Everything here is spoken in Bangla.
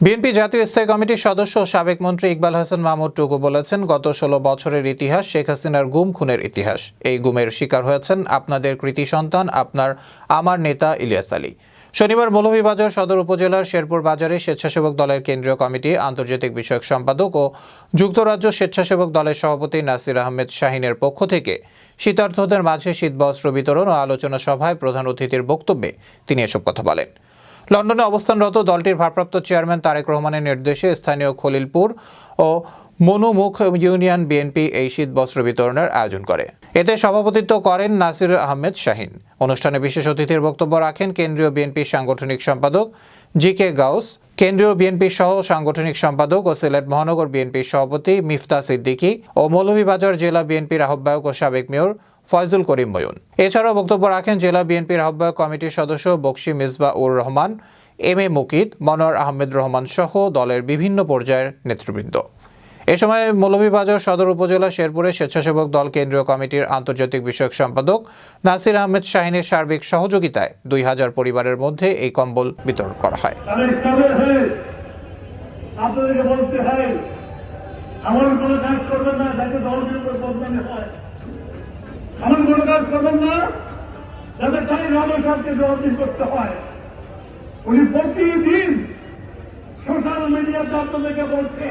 বিএনপি জাতীয় স্থায়ী কমিটির সদস্য ও সাবেক মন্ত্রী ইকবাল হাসান মাহমুদ টুকু বলেছেন, গত ১৬ বছরের ইতিহাস শেখ হাসিনার গুম খুনের ইতিহাস। এই গুমের শিকার হয়েছেন আপনাদের কৃতি সন্তান, আমার নেতা ইলিয়াস আলী। শনিবার মৌলভীবাজার সদর উপজেলার শেরপুর বাজারে স্বেচ্ছাসেবক দলের কেন্দ্রীয় কমিটি, আন্তর্জাতিক বিষয়ক সম্পাদক ও যুক্তরাজ্য স্বেচ্ছাসেবক দলের সভাপতি নাসির আহমেদ শাহিনের পক্ষ থেকে শীতার্তদের মাঝে শীতবস্ত্র বিতরণ ও আলোচনা সভায় প্রধান অতিথির বক্তব্যে তিনি এসব কথা বলেন। লন্ডনে অবস্থানরত দলটির ভারপ্রাপ্ত চেয়ারম্যান তারেক রহমানের নির্দেশে স্থানীয় খলিলপুর ও মনুমুখ ইউনিয়ন বিএনপি এই শীতবস্ত্র বিতরণের আয়োজন করে। এতে সভাপতিত্ব করেন নাসির আহমেদ শাহিন। অনুষ্ঠানে বিশেষ অতিথির বক্তব্য রাখেন কেন্দ্রীয় বিএনপির সাংগঠনিক সম্পাদক জি.কে. গাউস, কেন্দ্রীয় বিএনপি সহ সাংগঠনিক সম্পাদক ও সিলেট মহানগর বিএনপির সভাপতি মিফতা সিদ্দিকী ও মৌলভীবাজার জেলা বিএনপির আহ্বায়ক ও সাবেক মেয়র ফয়জুল করিম ময়ূন। এছাড়াও বক্তব্য রাখেন জেলা বিএনপির আহ্বায়ক কমিটির সদস্য বকশী মিসবাহ-উর রহমান, এম.এ. মুকিত, মনোয়ার আহমেদ রহমান সহ দলের বিভিন্ন পর্যায়ের নেতৃবৃন্দ। এ সময় মৌলভীবাজার সদর উপজেলা শেরপুরে স্বেচ্ছাসেবক দল কেন্দ্রীয় কমিটির আন্তর্জাতিক বিষয়ক সম্পাদক নাসির আহমেদ শাহিনের সার্বিক সহযোগিতায় ২,০০০ পরিবারের মধ্যে এই কম্বল বিতরণ করা হয়। এমন কোনো কাজ করবেন না যাতে দলের উপর বদনামি হয়, এমন কোনো কাজ করবেন না যাতে তাই রামসারকে জবাবদি করতে হয়। উনি প্রতিদিন সোশ্যাল মিডিয়াতে আপনাদেরকে বলছে